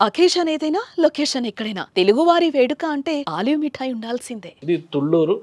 Occasion ఏదైనా location ఎక్కడైనా తెలుగువారి వేడుక అంటే ఆలివ్ మిఠాయి ఉండాల్సిందే. ఇది తుళ్ళూరు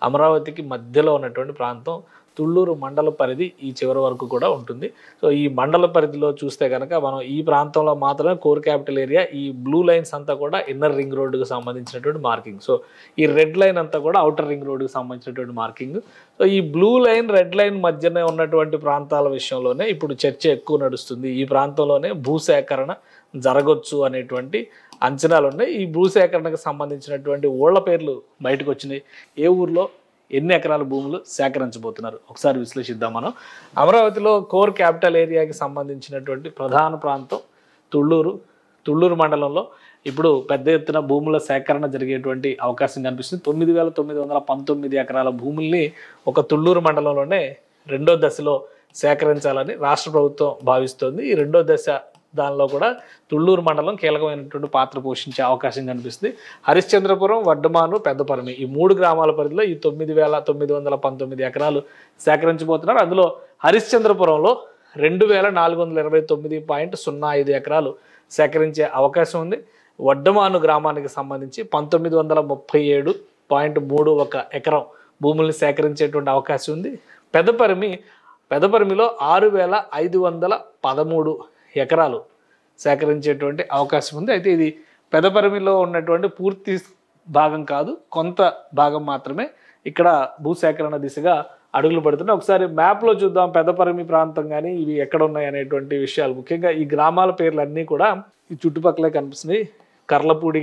అమరావతికి మధ్యలో ఉన్నటువంటి ప్రాంతం. తుళ్ళూరు మండల పరిధి ఈ చివరి వరకు కూడా ఉంటుంది. సో ఈ మండల పరిధిలో చూస్తే కనుక మనం ఈ ప్రాంతంలో మాత్రమే కోర్ క్యాపిటల్ ఏరియా. ఈ బ్లూ లైన్స్ అంతా కూడా ఇన్నర్ రింగ్ రోడ్డుకు సంబంధించినటువంటి మార్కింగ్. సో ఈ రెడ్ లైన్ అంతా కూడా అవుటర్ రింగ్ రోడ్డుకు సంబంధించినటువంటి మార్కింగ్. సో ఈ బ్లూ లైన్ రెడ్ లైన్ మధ్యనే ఉన్నటువంటి ప్రాంతాల విషయంలోనే ఇప్పుడు చర్చ ఎక్కువ నడుస్తుంది. ఈ ప్రాంతంలోనే భూసేకరణ జరగొచ్చు అనేటువంటి అంచనాలు ఉన్నాయి. ఈ భూసేకరణకు సంబంధించినటువంటి ఊళ్ళ పేర్లు బయటకు వచ్చినాయి. ఏ ఊర్లో ఎన్ని ఎకరాల భూములు సేకరించబోతున్నారు ఒకసారి విశ్లేషిద్దాం. మనం అమరావతిలో కోర్ క్యాపిటల్ ఏరియాకి సంబంధించినటువంటి ప్రధాన ప్రాంతం తుళ్ళూరు మండలంలో ఇప్పుడు పెద్ద ఎత్తున భూముల సేకరణ జరిగేటువంటి అవకాశం కనిపిస్తుంది. 9,919 ఎకరాల భూముల్ని ఒక తుళ్ళూరు మండలంలోనే రెండో దశలో సేకరించాలని రాష్ట్ర ప్రభుత్వం భావిస్తోంది. ఈ రెండో దశ దానిలో కూడా తుళ్ళూరు మండలం కీలకమైనటువంటి పాత్ర పోషించే అవకాశం కనిపిస్తుంది. హరిశ్చంద్రపురం, వడ్డమాను, పెద్దపరమి ఈ 3 గ్రామాల పరిధిలో ఈ 9,919 ఎకరాలు సేకరించబోతున్నారు. అందులో హరిశ్చంద్రపురంలో 2,429.05 ఎకరాలు సేకరించే అవకాశం ఉంది. వడ్డమాను గ్రామానికి సంబంధించి 1,937.31 ఎకరం భూముల్ని సేకరించేటువంటి అవకాశం ఉంది. పెద్దపరిమిలో 6,513 ఎకరాలు సేకరించేటువంటి అవకాశం ఉంది. అయితే ఇది పెదపరిమిలో ఉన్నటువంటి పూర్తి భాగం కాదు, కొంత భాగం మాత్రమే ఇక్కడ భూసేకరణ దిశగా అడుగులు పడుతున్నాయి. ఒకసారి మ్యాప్లో చూద్దాం పెదపరిమి ప్రాంతం కానీ ఇవి ఎక్కడ ఉన్నాయి అనేటువంటి విషయాలు. ముఖ్యంగా ఈ గ్రామాల పేర్లు అన్నీ కూడా ఈ చుట్టుపక్కలే కనిపిస్తున్నాయి. కర్లపూడి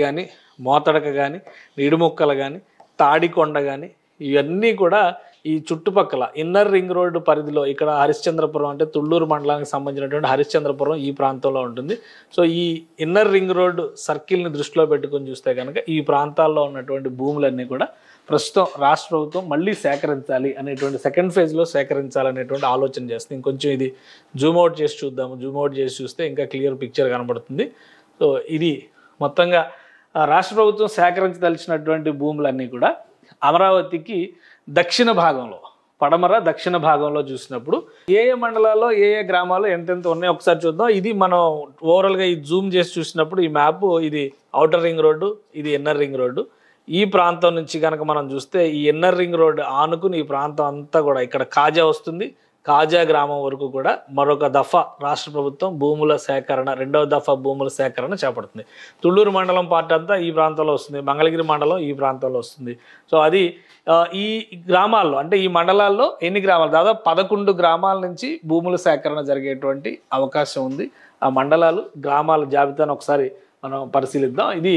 కానీ మోతడక కానీ నిడుముక్కల కానీ తాడికొండ కానీ ఇవన్నీ కూడా ఈ చుట్టుపక్కల ఇన్నర్ రింగ్ రోడ్డు పరిధిలో ఇక్కడ హరిశ్చంద్రపురం అంటే తుళ్ళూరు మండలానికి సంబంధించినటువంటి హరిశ్చంద్రపురం ఈ ప్రాంతంలో ఉంటుంది. సో ఈ ఇన్నర్ రింగ్ రోడ్డు సర్కిల్ని దృష్టిలో పెట్టుకొని చూస్తే కనుక ఈ ప్రాంతాల్లో ఉన్నటువంటి భూములన్నీ కూడా ప్రస్తుతం రాష్ట్ర ప్రభుత్వం మళ్ళీ సేకరించాలి అనేటువంటి సెకండ్ ఫేజ్లో సేకరించాలనేటువంటి ఆలోచన చేస్తుంది. ఇంకొంచెం ఇది జూమ్అవుట్ చేసి చూద్దాము. జూమ్అవుట్ చేసి చూస్తే ఇంకా క్లియర్ పిక్చర్ కనబడుతుంది. సో ఇది మొత్తంగా రాష్ట్ర ప్రభుత్వం సేకరించదలిచినటువంటి భూములన్నీ కూడా అమరావతికి దక్షిణ భాగంలో పడమర దక్షిణ భాగంలో చూసినప్పుడు ఏ మండలాల్లో ఏ గ్రామాల్లో ఎంతెంత ఉన్నాయో ఒకసారి చూద్దాం. ఇది మనం ఓవరాల్గా ఈ జూమ్ చేసి చూసినప్పుడు ఈ మ్యాప్ ఇది అవుటర్ రింగ్ రోడ్డు, ఇది ఇన్నర్ రింగ్ రోడ్డు. ఈ ప్రాంతం నుంచి కనుక మనం చూస్తే ఈ ఇన్నర్ రింగ్ రోడ్డు ఆనుకుని ఈ ప్రాంతం అంతా కూడా ఇక్కడ కాజా వస్తుంది. కాజా గ్రామం వరకు కూడా మరొక దఫా రాష్ట్ర ప్రభుత్వం భూముల సేకరణ రెండవ దఫా భూముల సేకరణ చేపడుతుంది. తుళ్ళూరు మండలం పార్ట్ అంతా ఈ ప్రాంతంలో వస్తుంది. మంగళగిరి మండలం ఈ ప్రాంతంలో వస్తుంది. సో అది ఈ గ్రామాల్లో అంటే ఈ మండలాల్లో ఎన్ని గ్రామాలు దాదాపు 11 గ్రామాల నుంచి భూముల సేకరణ జరిగేటువంటి అవకాశం ఉంది. ఆ మండలాలు గ్రామాల జాబితాను ఒకసారి మనం పరిశీలిద్దాం. ఇది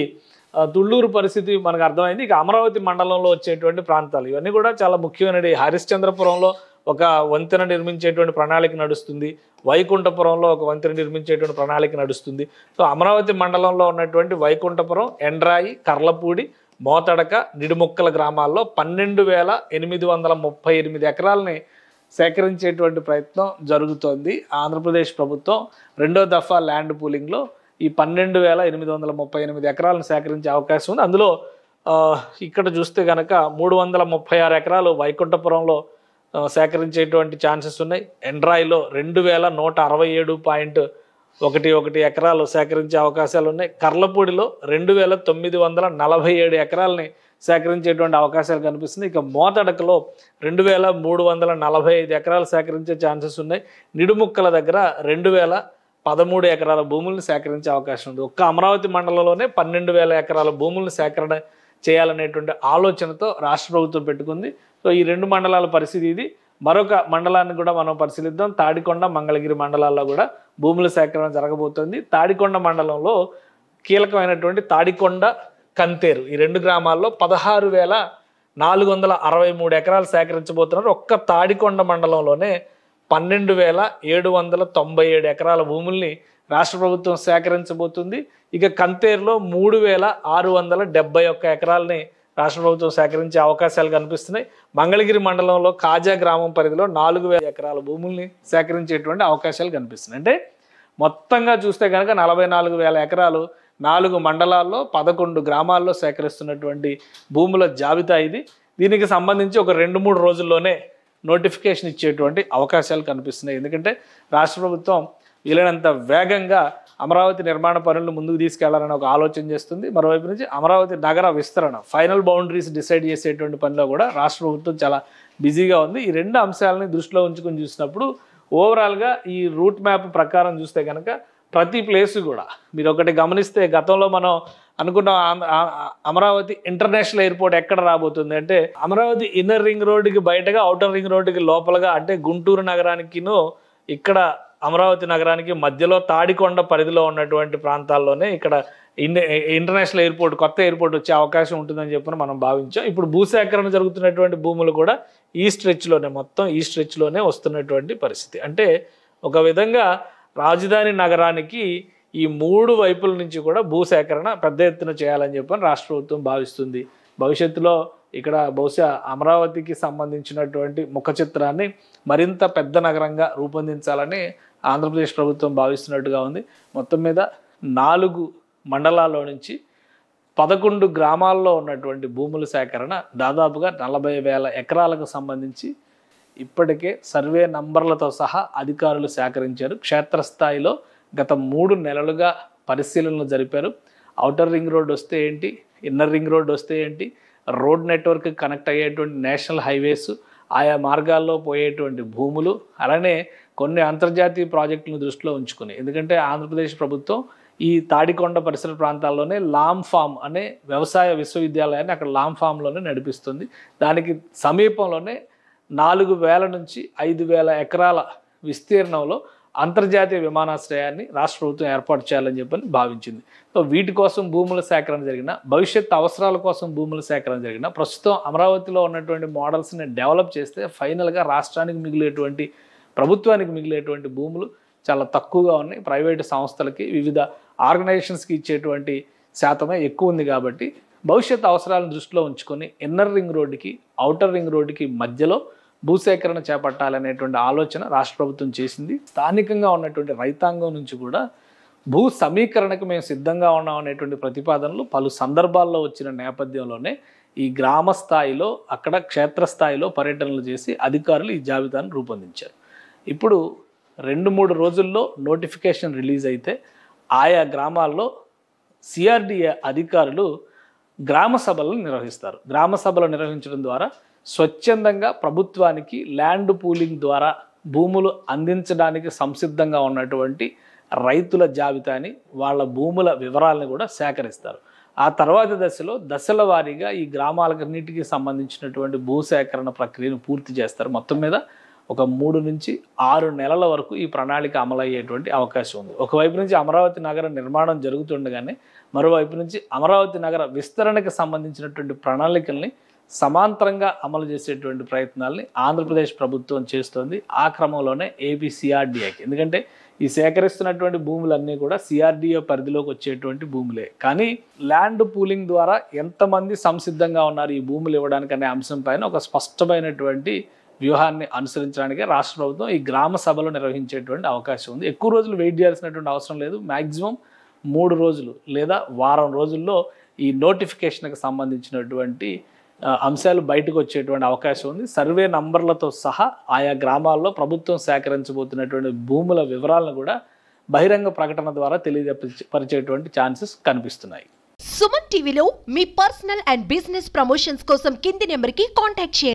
తుళ్ళూరు పరిస్థితి మనకు అర్థమైంది. ఇక అమరావతి మండలంలో వచ్చేటువంటి ప్రాంతాలు ఇవన్నీ కూడా చాలా ముఖ్యమైనవి. హరిశ్చంద్రపురంలో ఒక వంతెన నిర్మించేటువంటి ప్రణాళిక నడుస్తుంది. వైకుంఠపురంలో ఒక వంతెన నిర్మించేటువంటి ప్రణాళిక నడుస్తుంది. సో అమరావతి మండలంలో ఉన్నటువంటి వైకుంఠపురం, ఎండ్రాయి, కర్లపూడి, మోతడక, నిడుముక్కల గ్రామాల్లో 12,838 ఎకరాలని సేకరించేటువంటి ప్రయత్నం జరుగుతోంది. ఆంధ్రప్రదేశ్ ప్రభుత్వం రెండో దఫా ల్యాండ్ పూలింగ్లో ఈ 12,838 ఎకరాలను సేకరించే అవకాశం ఉంది. అందులో ఇక్కడ చూస్తే కనుక 336 ఎకరాలు వైకుంఠపురంలో సేకరించేటువంటి ఛాన్సెస్ ఉన్నాయి. ఎండ్రాయిలో 2,167.11 ఎకరాలు సేకరించే అవకాశాలు ఉన్నాయి. కర్లపూడిలో 2,947 ఎకరాలని సేకరించేటువంటి అవకాశాలు కనిపిస్తుంది. ఇక మోతడకలో 2,345 ఎకరాలు సేకరించే ఛాన్సెస్ ఉన్నాయి. నిడుముక్కల దగ్గర 2,013 ఎకరాల భూములను సేకరించే అవకాశం ఉంది. ఒక్క అమరావతి మండలంలోనే 12,000 ఎకరాల భూములను సేకరణ చేయాలనేటువంటి ఆలోచనతో రాష్ట్ర ప్రభుత్వం పెట్టుకుంది. సో ఈ 2 మండలాల పరిస్థితి ఇది. మరొక మండలాన్ని కూడా మనం పరిశీలిద్దాం. తాడికొండ, మంగళగిరి మండలాల్లో కూడా భూముల సేకరణ జరగబోతోంది. తాడికొండ మండలంలో కీలకమైనటువంటి తాడికొండ, కంతేరు ఈ 2 గ్రామాల్లో 16,463 ఎకరాలు సేకరించబోతున్నారు. ఒక్క తాడికొండ మండలంలోనే 12,797 ఎకరాల భూముల్ని రాష్ట్ర ప్రభుత్వం సేకరించబోతుంది. ఇక కంతేరులో 3,671 ఎకరాలని రాష్ట్ర ప్రభుత్వం సేకరించే అవకాశాలు కనిపిస్తున్నాయి. మంగళగిరి మండలంలో కాజా గ్రామం పరిధిలో 4,000 ఎకరాల భూముల్ని సేకరించేటువంటి అవకాశాలు కనిపిస్తున్నాయి. అంటే మొత్తంగా చూస్తే కనుక 44,000 ఎకరాలు 4 మండలాల్లో 11 గ్రామాల్లో సేకరిస్తున్నటువంటి భూముల జాబితా ఇది. దీనికి సంబంధించి ఒక 2-3 రోజుల్లోనే నోటిఫికేషన్ ఇచ్చేటువంటి అవకాశాలు కనిపిస్తున్నాయి. ఎందుకంటే రాష్ట్ర ప్రభుత్వం వీలైనంత వేగంగా అమరావతి నిర్మాణ పనులను ముందుకు తీసుకెళ్లాలని ఒక ఆలోచన చేస్తుంది. మరోవైపు నుంచి అమరావతి నగర విస్తరణ ఫైనల్ బౌండరీస్ డిసైడ్ చేసేటువంటి పనిలో కూడా రాష్ట్ర ప్రభుత్వం చాలా బిజీగా ఉంది. ఈ రెండు అంశాలని దృష్టిలో ఉంచుకొని చూసినప్పుడు ఓవరాల్గా ఈ రూట్ మ్యాప్ ప్రకారం చూస్తే కనుక ప్రతి ప్లేసు కూడా మీరు ఒకటి గమనిస్తే గతంలో మనం అనుకున్న అమరావతి ఇంటర్నేషనల్ ఎయిర్పోర్ట్ ఎక్కడ రాబోతుంది అంటే అమరావతి ఇన్నర్ రింగ్ రోడ్డుకి బయటగా అవుటర్ రింగ్ రోడ్డుకి లోపలగా అంటే గుంటూరు నగరానికిను ఇక్కడ అమరావతి నగరానికి మధ్యలో తాడికొండ పరిధిలో ఉన్నటువంటి ప్రాంతాల్లోనే ఇక్కడ ఇంటర్నేషనల్ ఎయిర్పోర్ట్ కొత్త ఎయిర్పోర్ట్ వచ్చే అవకాశం ఉంటుందని చెప్పి మనం భావించాం. ఇప్పుడు భూసేకరణ జరుగుతున్నటువంటి భూములు కూడా ఈ స్ట్రెచ్లోనే మొత్తం ఈ స్ట్రెచ్లోనే వస్తున్నటువంటి పరిస్థితి. అంటే ఒక విధంగా రాజధాని నగరానికి ఈ మూడు వైపుల నుంచి కూడా భూసేకరణ పెద్ద ఎత్తున చేయాలని చెప్పని రాష్ట్ర ప్రభుత్వం భావిస్తుంది. భవిష్యత్తులో ఇక్కడ బహుశా అమరావతికి సంబంధించినటువంటి ముఖ చిత్రాన్ని మరింత పెద్ద నగరంగా రూపొందించాలని ఆంధ్రప్రదేశ్ ప్రభుత్వం భావిస్తున్నట్టుగా ఉంది. మొత్తం మీద 4 మండలాల్లో నుంచి 11 గ్రామాల్లో ఉన్నటువంటి భూముల సేకరణ దాదాపుగా 40,000 ఎకరాలకు సంబంధించి ఇప్పటికే సర్వే నంబర్లతో సహా అధికారులు సేకరించారు. క్షేత్రస్థాయిలో గత 3 నెలలుగా పరిశీలనలు జరిపారు. ఔటర్ రింగ్ రోడ్ వస్తే ఏంటి, ఇన్నర్ రింగ్ రోడ్ వస్తే ఏంటి, రోడ్ నెట్వర్క్ కనెక్ట్ అయ్యేటువంటి నేషనల్ హైవేస్, ఆయా మార్గాల్లో పోయేటువంటి భూములు, అలానే కొన్ని అంతర్జాతీయ ప్రాజెక్టులను దృష్టిలో ఉంచుకుని, ఎందుకంటే ఆంధ్రప్రదేశ్ ప్రభుత్వం ఈ తాడికొండ పరిసర ప్రాంతాల్లోనే లామ్ ఫామ్ అనే వ్యవసాయ విశ్వవిద్యాలయాన్ని అక్కడ లామ్ ఫామ్లోనే నడిపిస్తుంది. దానికి సమీపంలోనే 4,000 నుంచి 5,000 ఎకరాల విస్తీర్ణంలో అంతర్జాతీయ విమానాశ్రయాన్ని రాష్ట్ర ప్రభుత్వం ఏర్పాటు చేయాలని చెప్పని భావించింది. సో వీటి కోసం భూముల సేకరణ జరిగిన, భవిష్యత్ అవసరాల కోసం భూముల సేకరణ జరిగిన, ప్రస్తుతం అమరావతిలో ఉన్నటువంటి మోడల్స్ని డెవలప్ చేస్తే ఫైనల్గా రాష్ట్రానికి మిగిలేటువంటి ప్రభుత్వానికి మిగిలేటువంటి భూములు చాలా తక్కువగా ఉన్నాయి. ప్రైవేటు సంస్థలకి వివిధ ఆర్గనైజేషన్స్కి ఇచ్చేటువంటి శాతమే ఎక్కువ ఉంది. కాబట్టి భవిష్యత్ అవసరాలను దృష్టిలో ఉంచుకొని ఇన్నర్ రింగ్ రోడ్డుకి ఔటర్ రింగ్ రోడ్డుకి మధ్యలో భూసేకరణ చేపట్టాలనేటువంటి ఆలోచన రాష్ట్ర ప్రభుత్వం చేసింది. స్థానికంగా ఉన్నటువంటి రైతాంగం నుంచి కూడా భూ సమీకరణకు మేము సిద్ధంగా ఉన్నాం అనేటువంటి ప్రతిపాదనలు పలు సందర్భాల్లో వచ్చిన నేపథ్యంలోనే ఈ గ్రామ స్థాయిలో అక్కడ క్షేత్రస్థాయిలో పర్యటనలు చేసి అధికారులు ఈ జాబితాను రూపొందించారు. ఇప్పుడు 2-3 రోజుల్లో నోటిఫికేషన్ రిలీజ్ అయితే ఆయా గ్రామాల్లో సిఆర్డిఏ అధికారులు గ్రామ సభలను నిర్వహిస్తారు. గ్రామ సభలు నిర్వహించడం ద్వారా స్వచ్ఛందంగా ప్రభుత్వానికి ల్యాండ్ పూలింగ్ ద్వారా భూములు అందించడానికి సంసిద్ధంగా ఉన్నటువంటి రైతుల జాబితాని, వాళ్ళ భూముల వివరాలను కూడా సేకరిస్తారు. ఆ తర్వాతి దశలో దశల వారీగా ఈ గ్రామాలన్నిటికీ సంబంధించినటువంటి భూసేకరణ ప్రక్రియను పూర్తి చేస్తారు. మొత్తం మీద ఒక 3 నుంచి 6 నెలల వరకు ఈ ప్రణాళిక అమలయ్యేటువంటి అవకాశం ఉంది. ఒకవైపు నుంచి అమరావతి నగర నిర్మాణం జరుగుతుండగానే మరోవైపు నుంచి అమరావతి నగర విస్తరణకు సంబంధించినటువంటి ప్రణాళికల్ని సమాంతరంగా అమలు చేసేటువంటి ప్రయత్నాల్ని ఆంధ్రప్రదేశ్ ప్రభుత్వం చేస్తోంది. ఆ క్రమంలోనే ఏపీ సిఆర్డిఏకి, ఎందుకంటే ఈ సేకరిస్తున్నటువంటి భూములన్నీ కూడా సిఆర్డిఏ పరిధిలోకి వచ్చేటువంటి భూములే. కానీ ల్యాండ్ పూలింగ్ ద్వారా ఎంతమంది సంసిద్ధంగా ఉన్నారు ఈ భూములు ఇవ్వడానికి అనే అంశం పైన ఒక స్పష్టమైనటువంటి వ్యూహాన్ని అనుసరించడానికి రాష్ట్ర ప్రభుత్వం ఈ గ్రామ సభలు నిర్వహించేటువంటి అవకాశం ఉంది. ఎక్కువ రోజులు వెయిట్ చేయాల్సినటువంటి అవసరం లేదు. మ్యాక్సిమం 3 రోజులు లేదా వారం రోజుల్లో ఈ నోటిఫికేషన్కి సంబంధించినటువంటి అంశాలు బయటకు వచ్చేటువంటి అవకాశం ఉంది. సర్వే నంబర్లతో సహా ఆయా గ్రామాల్లో ప్రభుత్వం సేకరించబోతున్నటువంటి భూముల వివరాలను కూడా బహిరంగ ప్రకటన ద్వారా తెలియజేపరిచేటువంటి ఛాన్సెస్ కనిపిస్తున్నాయి. సుమన్ టీవీలో మీ పర్సనల్ అండ్ బిజినెస్ ప్రమోషన్స్ కోసం కింది నెంబర్కి కాంటాక్ట్ చేయండి.